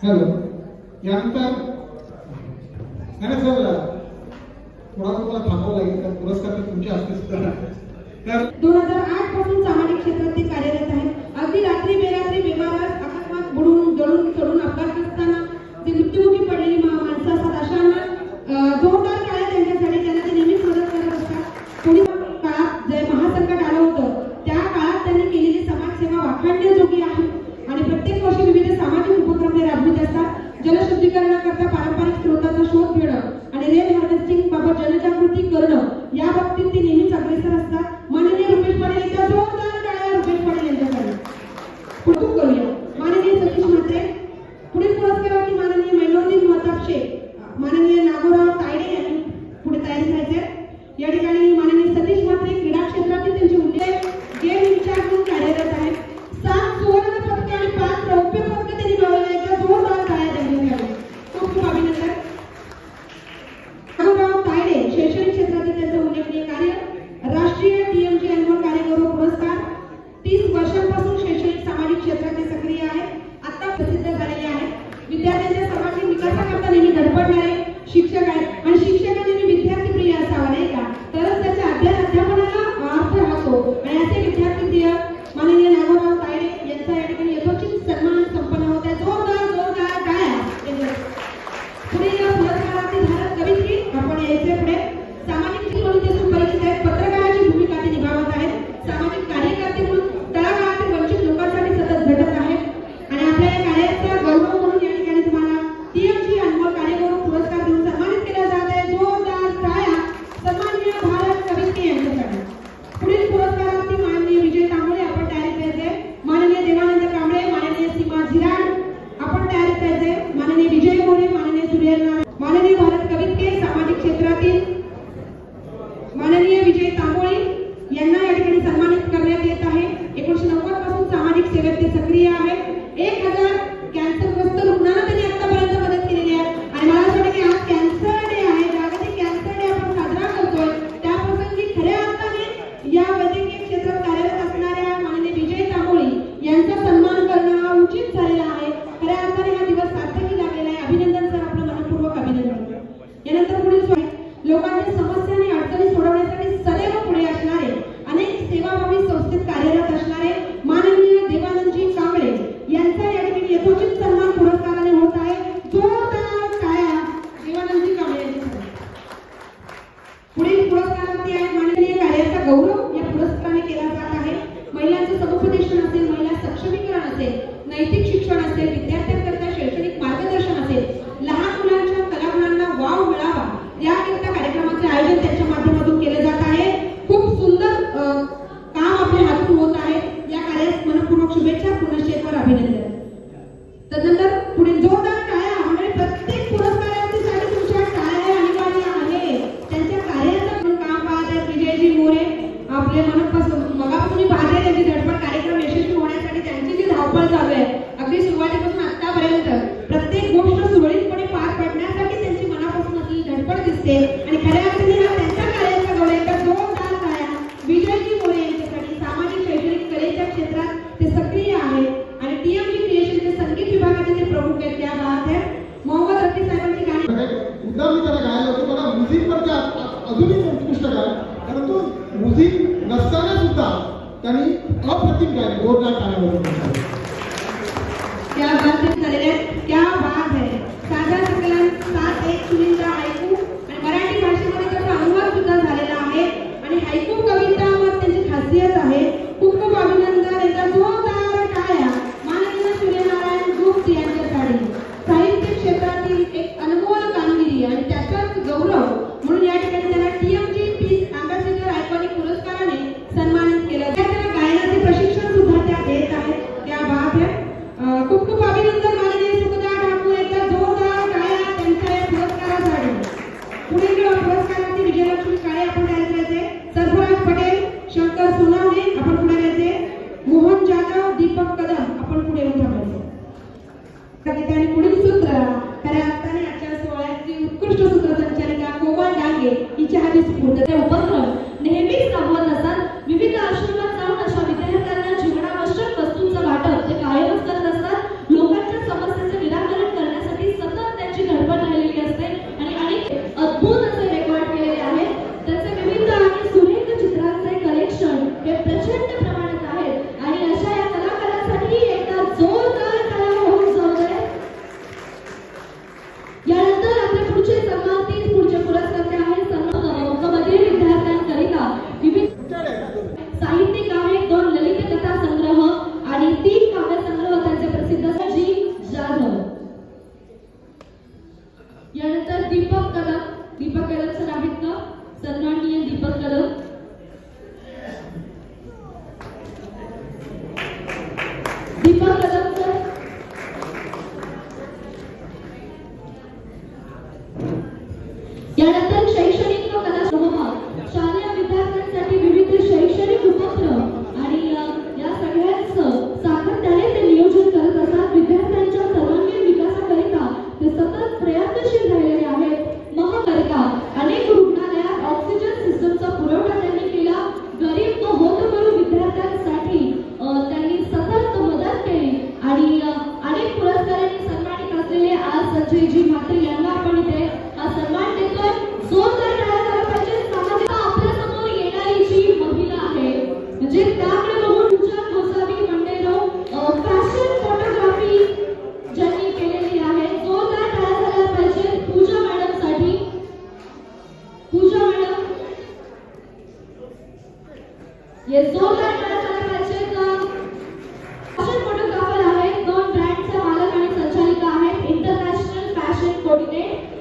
हॅलो, यानंतर नाही सर थोडा तुम्हाला थांबावं लागेल तर पुरस्कार तुमच्या हस्ते सुद्धा. तर 2008 पासून सामाजिक क्षेत्रात ते कार्यरत आहेत. अगदी रात्री बेरात्री बेमार अकस्मात बुडून जळून चढून अपघात असताना ते मृत्युमुखी पडलेली माणसं असतात. अशांना जोरदार टाळ्या त्यांच्यासाठी. त्यांना ते नेहमीच मदत करत असतात. पुढील काळात जे महासंकट आलं होतं त्या काळात त्यांनी केलेली समाजसेवा वाखाणण्याजोगी आहे आणि प्रत्येक वर्षी विविध सामाजिक उपक्रम ते राबवित असतात. जलशुद्धीकरणाकरता पारंपरिक स्रोतांचा शोध घेणं आणि रेन हार्वेस्टिंग बाबत जनजागृती करणं या बाबतीत ते नेहमीच अग्रेसर असतात. माननीय रुपेश पाटील यांच्या जोरदार टाळ्या रुपेश पाटील यांच्याकडे. कौतुक करूया. माननीय सतीश म्हात्रे. पुढील पुरस्कारावरती माननीय मैनोद्दीन महताब शेख, माननीय नागोराव तायडे यांनी पुढे तयारी करायचे. या ठिकाणी माननीय सतीश म्हात्रे क्रीडा क्षेत्रातील त्यांचे उल्लेख गेम इन्चार्ज म्हणून कार्यरत आहेत. 7 सुवर्ण पदके आणि 5 रौप्य पदके त्यांनी मिळवले आहेत. जोरदार टाळ्या त्यांच्याकडे. खूप खूप अभिनंदन. नागोराव तायडे शैक्षणिक क्षेत्रातील त्यांचं उल्लेखनीय कार्य. राष्ट्रीय टीएमजी अॅन्युअल कार्यगौरव पुरस्कार. 30 वर्षांपासून शैक्षणिक सामाजिक क्षेत्रात ते सक्रिय आहेत. आता प्रसिद्ध झालेले आहेत. विद्यार्थ्यांच्या सर्वांगीण विकासाकरता नेहमी धडपडणारे शिक्षक आहेत आणि शिक्षकांनी नेहमी विद्यार्थी प्रिय असावा नाही का, तरच त्याच्या अध्यापनाला अर्थ राहतो. आणि असे विद्यार्थी प्रिय माननीय नागोराव तायडे यांचा या ठिकाणी यथोचित सन्मान संपन्न होत आहे. जोरदार जोरदार टाळ्या. पुढे या पुरस्काराचे धारक कवित्री आपण यायचे पुढे. सामाजिक म्हणून ते सुपरिचित आहेत. पत्रकाराची भूमिका ते निभावत आहेत. सामाजिक कार्यकर्ते म्हणून तळागाळातील वंचित लोकांसाठी सतत झटत आहेत आणि आपल्या या कार्याचा गौरव म्हणून या ठिकाणी तुम्हाला टीएमजी अनमोल कार्यगौरव पुरस्कार देऊन सन्मानित केला जात आहे. जोरदार टाळ्या सन्माननीय भारत कवित्री यांच्यासाठी. पुढील पुरस्कारावरती माननीय विजय तांबोळे आपण तयारी करायचे. माननीय देवानंद कांबळे, माननीय सीमा झिराड आपण तयारी करायचे. माननीय विजय मोरे, माननीय सूर्यनारायण, माननीय भारत कवित्रे सामाजिक क्षेत्रातील माननीय विजय तांबोळे यांना या ठिकाणी सन्मानित करण्यात येत आहे. 1990 पासून सामाजिक सेवेत ते सक्रिय आहेत. 1000 कॅन्सरग्रस्त रुग्णांना त्यांनी आतापर्यंत मदत केलेली आहे आणि मला असं वाटतं की आज कॅन्सर डे आहे, जागतिक कॅन्सर डे आपण साजरा करतोय. त्या प्रसंगी खऱ्या अर्थाने या वैद्यकीय क्षेत्रात कार्यरत असणाऱ्या माननीय विजय तांबोळे यांचा सन्मान करणं उचित झालेला आहे. खऱ्या अर्थाने हा दिवस सार्थकी लागलेला आहे. अभिनंदन सर, आपलं मनपूर्वक अभिनंदन. यानंतर पुढील लोकांच्या समस्या आणि अडचणी सोडवण्यासाठी सदैव पुढे असणारे, अनेक सेवाभावी संस्थेत कार्यरत असणारे माननीय देवानंदजी कांबळे यांचा या ठिकाणी यथोचित सन्मान पुरस्काराने होत आहे. जोरदार टाळ्या देवानंदजी कांबळे यांच्यासाठी. पुढील पुरस्कारावरती आहे माननीय कार्याचा गौरव या पुरस्काराने केला जात आहे. महिलांचं समुपदेशन असेल, महिला सक्षमीकरण असेल, नैतिक शिक्षण असेल, विद्यार्थ्यांकरता शैक्षणिक मार्गदर्शन असेल, लहान मुलांच्या कलागुणांना वाव मिळावा याकरिता कार्यक्रमाचे आयोजन त्यांच्या माध्यमातून केले जात आहे. खूप सुंदर काम आपल्या हातून होत आहे. या कार्यास मनपूर्वक शुभेच्छा. पुनश्च एकवार अभिनंदन. तदनंतर पुढील जोरदार टाळ्या म्हणजे प्रत्येक पुरस्कारासाठी तुमच्या टाळ्या अनिवार्य आहे. त्यांच्या कार्याचं पण काम पाहत आहेत विजयजी मोरे. आपले मनपासून मगापासून तुम्ही पाहते त्यांची धडपड कार्यक्रम यशस्वी होण्यासाठी त्यांची जी धावपळ चालू आहे अगदी सुरुवातीपासून आतापर्यंत प्रत्येक गोष्ट सुरळीतपणे पार पडण्यासाठी त्यांची मनापासून असलेली धडपड दिसते आणि खऱ्या अर्थाने हा त्यांच्या कार्याचा गौरव आहे. तर जोरदार टाळ्या विजयजी मोरे यांच्यासाठी. सामाजिक शैक्षणिक कलेच्या क्षेत्रात ते सक्रिय आहेत आणि टीएमजी क्रिएशनचे संगीत विभागात करा. खऱ्या अर्थाने आजच्या सोहळ्याची उत्कृष्ट सूत्रसंचालिका कोमल डांगे हिच्या हाती सुपूर्द. ते उपक्रम नेहमीच राबवत असतात. विविध आश्रमात जाऊन अशा विद्यार्थ्यांना जीवनावश्यक वस्तूंचं वाटप ते कायमच करत असतात. लोकांच्या समस्यांचे निराकरण करण्यासाठी सतत त्यांची धडपड राहिलेली असते आणि अनेक अद्भुत असे रेकॉर्ड केलेले आहेत. त्याचे विविध आणि सुरेख चित्रांचे कलेक्शन हे प्रचंड प्रमाणात आहेत आणि अशा या कलाकारांसाठी एकदा जोरदार टाळ्या होऊन जाऊ दे. यानंतर आपले पुढचे सन्मानित पुढचे पुरस्कार आहेत सन्मानित विद्यार्थ्यांकरिता विविध साहित्यिक आहेत. 2 ललित कथा संग्रह आणि 3 काव्य संग्रह त्यांचे प्रसिद्ध जी जाधव. यानंतर दीपक कदम सर आहेत का? सन्माननीय दीपक कदम. सर यानंतर शैक्षणिक व कला सहभाग शालेय विद्यार्थ्यांसाठी विविध शैक्षणिक उपक्रम आणि या सगळ्यांचं सातत्याने ते नियोजन करत असतात. विद्यार्थ्यांच्या सर्वांगीण विकासाकरिता ते सतत प्रयत्नशील राहिलेले आहेत. महाकरिता अनेक रुग्णालयात ऑक्सिजन सिस्टमचा पुरवठा त्यांनी केला. गरीब व होतकरू विद्यार्थ्यांसाठी त्यांनी सतत मदत केली आणि अनेक पुरस्कारांनी सन्मानित असलेले आज संजयजी म्हात्रे यांना आपण इथे हा सन्मान देतोय. जोरदार टाळ्या झाल्या पाहिजे. सामाजिक आपल्या समोर येणारी जी महिला आहे म्हणजे त्याकडे बघून पूजा गोसावी मंडेरो फॅशन फोटोग्राफी ज्यांनी केलेली आहे. जोरदार टाळ्या झाल्या पाहिजे पूजा मॅडम साठी. पूजा मॅडम ये जोरदार टाळ्या झाल्या पाहिजे. फॅशन फोटोग्राफर आहेत. 2 ब्रँडच्या मालक आणि संचालिका आहेत. इंटरनॅशनल फॅशन कोऑर्डिनेट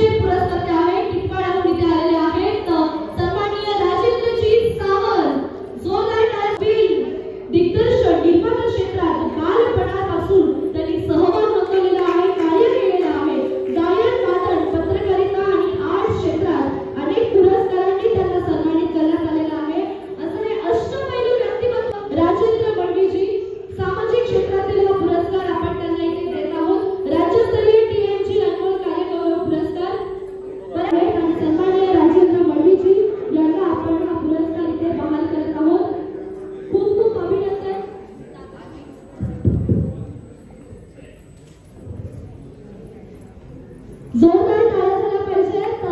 पुढचे पुरस्कर्ते आहेत टिटवाळ्याहून इथे आलेले आहेत सन्माननीय राजेंद्रजी सावंत जोरदार टाळ्या. दिग्दर्शन निर्माण क्षेत्रात बालपणापासून त्यांनी सहभाग नोंदवलेला आहे, कार्य केलेलं आहे. गायन वादन पत्रकारिता आणि आर्ट क्षेत्रात अनेक पुरस्कारांनी त्यांना सन्मानित करण्यात आलेलं आहे. असं अष्टपैलू व्यक्तिमत्व राजेंद्र मडवीजी सामाजिक क्षेत्रातील हा पुरस्कार आपण त्यांना इथे देत आहोत. राज्यस्तरीय टीएमजी अनमोल कार्यगौरव पुरस्कार आणि सन्माननीय राजेंद्र मडवीजी यांना आपण हा पुरस्कार इथे बहाल करत आहोत. खूप खूप अभिनंदन. जोरदार टाळ्या झाल्या पाहिजेत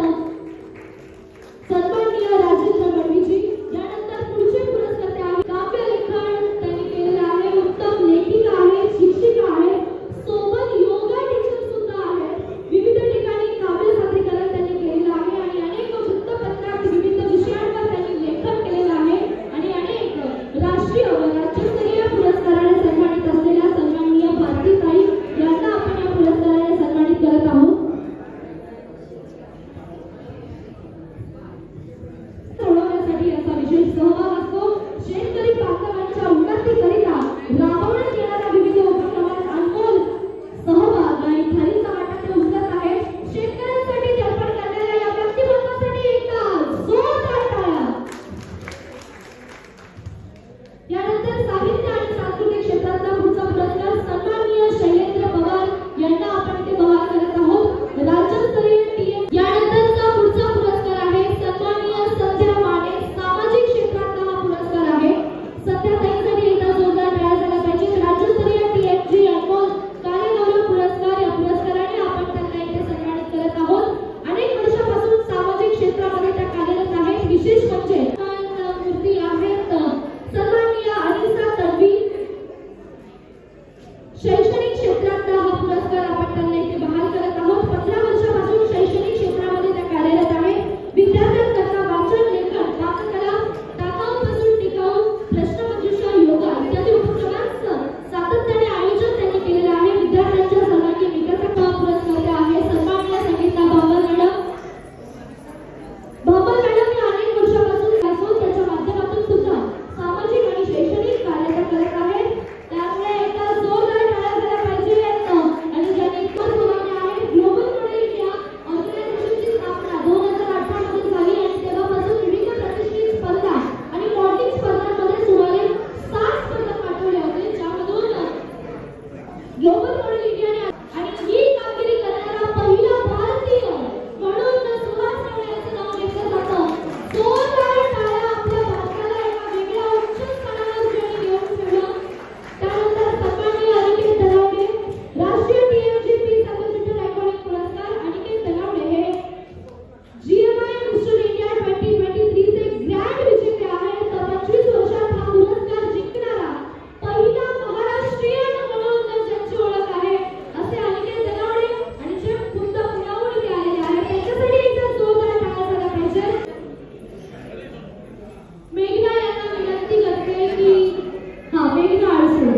सन्माननीय राजेंद्र मडवीजी. यानंतर पुढचे पुरस्कर्ते आहेत काव्य लेखन त्यांनी केलेलं आहे, उत्तम लेखिका आहेत, शिक्षिका आहेत, सोबत योगा टीचर सुद्धा आहेत. विविध ठिकाणी काव्य सादरीकरण त्यांनी केलेलं आहे आणि अनेक वृत्तपत्रात विविध विषयांवर त्यांनी लेखन केलेलं आहे आणि अनेक राष्ट्रीय व राज्यस्तरीय पुरस्काराने सन्मानित असलेल्या सन्माननीय भारतीताई यांना आपण या पुरस्काराने सन्मानित करत आहोत. सोडवण्यासाठी याचा विशेष सहभाग असतो. शेतकरी बांधवांच्या उन्नतीकरिता राबवण्यात येणाऱ्या विविध उपक्रमात अनमोल सहभाग आणि थारीचा वाटा ते उचलत आहेत. शेतकऱ्यांसाठी ते अर्पण करणाऱ्या या व्यक्तिमत्वासाठी एकदा जोरदार टाळ्या. यानंतर साहित्य आणि सांस्कृतिक क्षेत्रातला पुढचा पुरस्कार सन्माननीय शैलेंद्र पवार यांना आपण इथे बहाल करत आहोत. राज्यस्तरीय टीएम. यानंतरचा पुढचा पुरस्कार आहे सन्माननीय संध्या माने. सामाजिक क्षेत्रातला हा पुरस्कार आहे. संध्या ताईंसाठी एकदा जोरदार टाळ्या झाल्या पाहिजेत. राज्यस्तरीय टीएमजी अनमोल कार्यगौरव पुरस्कार या पुरस्काराने आपण त्यांना इथे सन्मानित करत आहोत. अनेक वर्षापासून सामाजिक क्षेत्रामध्ये त्या कार्यरत आहेत. विशेष म्हणजे मूर्ती आहेत सन्माननीय अनिसा तडवी. शैक्षणिक क्षेत्रातला हा पुरस्कार आपण त्यांना इथे बहाल करत आहोत. 15 वर्षापासून शैक्षणिक क्षेत्रामध्ये त्या कार्यरत आहेत. विद्यार्थ्यांकरता वाचन, लेखन, पाककला, टाकाऊपासून टिकाऊ, प्रश्नमंजुषा, योगा इत्यादी उपक्रमांचं सातत्याने आयोजन त्यांनी केलेलं आहे. विद्यार्थ्यांच्या सर्वांगीण विकासाचा पुरस्कार आहे सन्माननीय संगीता भांबल मॅडम. भांबल मॅडम या अनेक वर्षापासून त्याच्या माध्यमातून सुद्धा सामाजिक आणि शैक्षणिक कार्य करत आहेत. त्यामुळे एकदा जोरदार टाळ्या झाल्या पाहिजेत. आणि ज्यांनी इतकं पुरवणे आहे ग्लोबल मॉडेल इंडिया ऑर्गनायझेशनची स्थापना 2018 मध्ये झाली आणि तेव्हापासून विविध प्रतिष्ठित स्पर्धा आणि मॉडेलिंग स्पर्धांमध्ये सुमारे 60 स्पर्धक पाठवले होते, ज्यामधून ग्लोबल मॉडेल इंडियाने आणि ही कामगिरी करणारा पहिला भारतीय म्हणून सुहास रावळे यांचं नाव घेतलं जातं. जोरदार टाळ्या आपल्या भारताला एका वेगळ्या उच्च स्थानावर त्यांनी घेऊन ठेवलं. त्यानंतर सन्माननीय अनिकेत तलावडे. राष्ट्रीय टीएमजी पीस अँबॅसेडर आयकॉनिक पुरस्कार. अनिकेत तलावडे हे जीएमआय मिस्टर इंडिया 2023 चे ग्रँड विजेते आहेत. 25 वर्षात हा पुरस्कार जिंकणारा पहिला महाराष्ट्रीयन म्हणून ज्यांची ओळख आहे असे अनिकेत तलावडे आणि जे खुद्द पुण्याहून इथे आलेले आहेत त्यांच्यासाठी एकदा जोरदार टाळ्या झाल्या पाहिजेत. मेघना यांना विनंती करते की मेघना अडसूळ.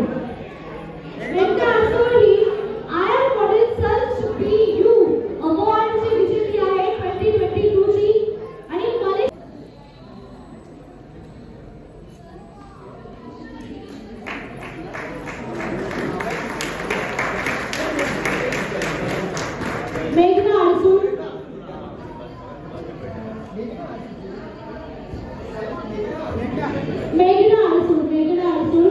मेघना अडसूळ ही आयर्न मॉडेल सर्च BU अवॉर्डची विजेती आहे 2022 ची आणि मेघना अडसूळ. मेघना अडसूळ. मेघना अडसूळ.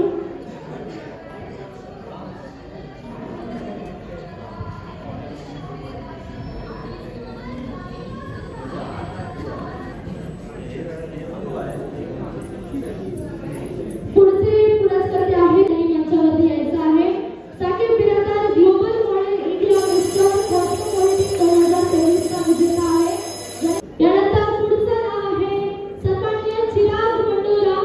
पुढचे पुरस्कर्ते आहेत आणि यांच्यावरती यायचं आहे Saqib Biradar global model India mister cosmopolitic 2023 चा विजेता आहे. यानंतर पुढचं नाव आहे सन्माननीय चिराग मंडोरा.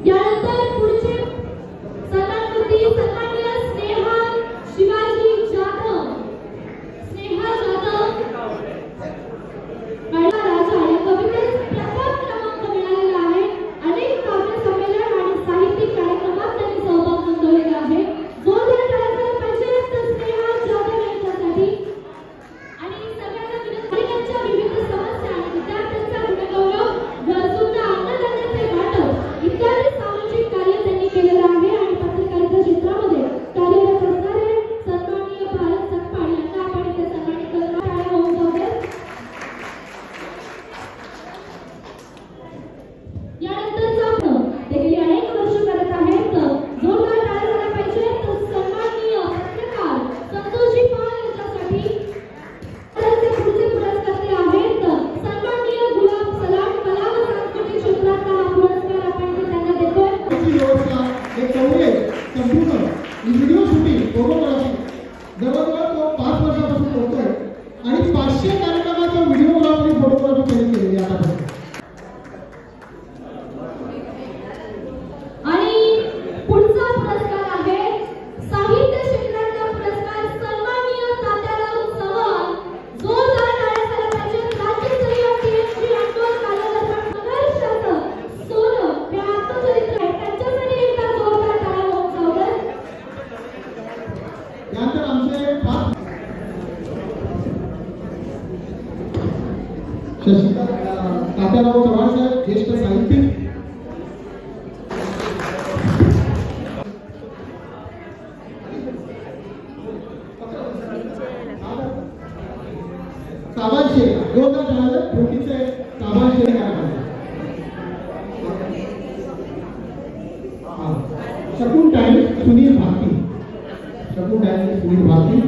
यानंतर पुढचे सन्मानकृती सन्माननीय स्नेहा शिवाजी जाधव. स्नेहा जाधव मॅडम राजा या कवितेस प्रथम क्रमांक मिळालेला आहे. अनेक काव्य संमेलन आणि साहित्यिक कार्यक्रमात त्यांनी सहभाग नोंदवलेला आहे. जोरदार टाळ्या झाल्या पाहिजेत स्नेहा जाधव यांच्यासाठी. आणि सगळ्यांना विद्यार्थ्यांच्या विविध समस्या आणि विद्यार्थ्यांचा गुणगौरव, गरजूंना अन्नधान्याचे वाटप इत्यादी सामाजिक कार्य त्यांनी केलेलं आहे. आणि पत्रकारिता क्षेत्रामध्ये कार्यरत असणारे सन्माननीय भारत सकपाळ यांना आपण इथे सन्मानित करणार. टाळ्या होऊन जाऊयात. यानंतरचा ते गेली अनेक वर्ष करत आहेत. जोरदार टाळ्या झाल्या पाहिजेत सन्माननीय पत्रकार संतोषजी पाल यांच्यासाठी. त्यांचे पुढचे पुरस्कर्ते आहेत सन्माननीय गुलाब सलाम. कला व सांस्कृतिक क्षेत्रातला हा पुरस्कार आपण इथे त्यांना देतोय. ची व्यवस्था, एक कव्हरेज, संपूर्ण व्हिडिओ शूटिंग, फोटोग्राफी जवळजवळ तो 5 वर्षापासून करतोय आणि 500 कार्यक्रमाचं व्हिडिओग्राफी फोटोग्राफी त्यांनी केलेली आहे आतापर्यंत. आणि पुढचा पुरस्कार आहे साहित्य क्षेत्रातला पुरस्कार सन्माननीय तात्याराव चव्हाण. जोरदार टाळ्या झाल्या पाहिजेत. राज्यस्तरीय TNG अंडोर कालदर्पण संघर्षाचं सोनं हे आत्मचरित्र आहे. त्यांच्यासाठी एकदा जोरदार टाळ्या होऊन जाऊयात. यानंतर आमचे 5 तात्याराव चव्हाण साहेब, ज्येष्ठ साहित्यिक. साबाशे जोरदार टाळ्या. फ्रुटीचे साबाशे कार्यक्रम. शकून टाइम्स सुनील भारती. शकून टाइम्स सुनील भारती.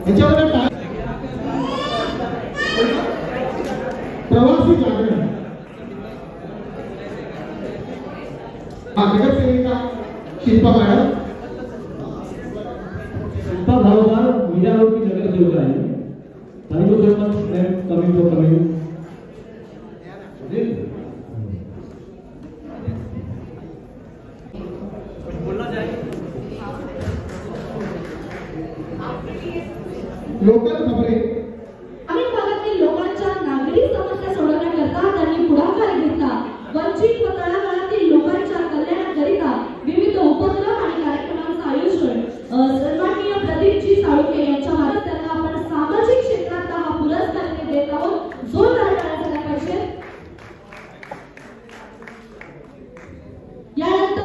याच्यावर प्रवासी जागरण. नगरसेविका Shilpa madam. Shilpa Bhavsar media road की नगरसेविका आहे. Thank you so much ma'am coming for coming. Local खबरे. ग्रामीण भागातील लोकांच्या नागरी समस्या सोडवण्याकरता त्यांनी पुढाकार घेतला. वंचित व तळागाळातील लोकांच्या कल्याणाकरिता विविध उपक्रम आणि कार्यक्रमांचं आयोजन सन्माननीय प्रदीपजी साळुंखे यांच्या मार्फत त्यांना आपण सामाजिक क्षेत्रातला हा पुरस्कार देत आहोत. जोरदार टाळ्या झाल्या पाहिजेत. यानंतर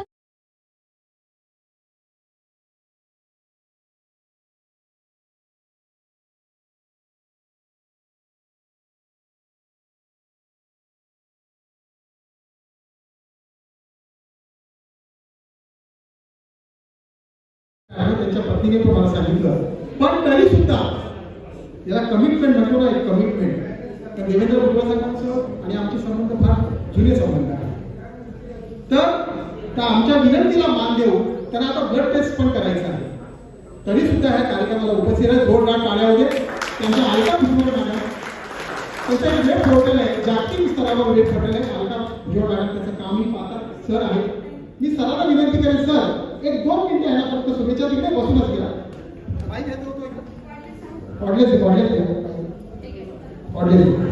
त्यांच्या पत्नीने पण मला सांगितलं, पण तरी सुद्धा याला कमिटमेंट म्हणतो ना, एक कमिटमेंट. तर देवेंद्र बुटवासाहेबांचं आणि आमचे संबंध फार जुने संबंध आहेत. तर आमच्या विनंतीला मान देऊ. त्यांना आता ब्लड टेस्ट पण करायचं आहे. तरी सुद्धा ह्या कार्यक्रमाला उपस्थित आहेत. जोरदार टाळ्या होते. त्यांच्या आलका भुजबळ मॅडम, त्यांच्या वेब पोर्टल आहे, जागतिक स्तरावर वेब पोर्टल आहे. आलका भुजबळ मॅडम त्याचं कामही पाहतात सर आहेत. मी सरांना विनंती करेन, सर 1-2 मिनिटं ह्याला फक्त शुभेच्छा. तिकडे बसूनच घ्या. ऑडलेस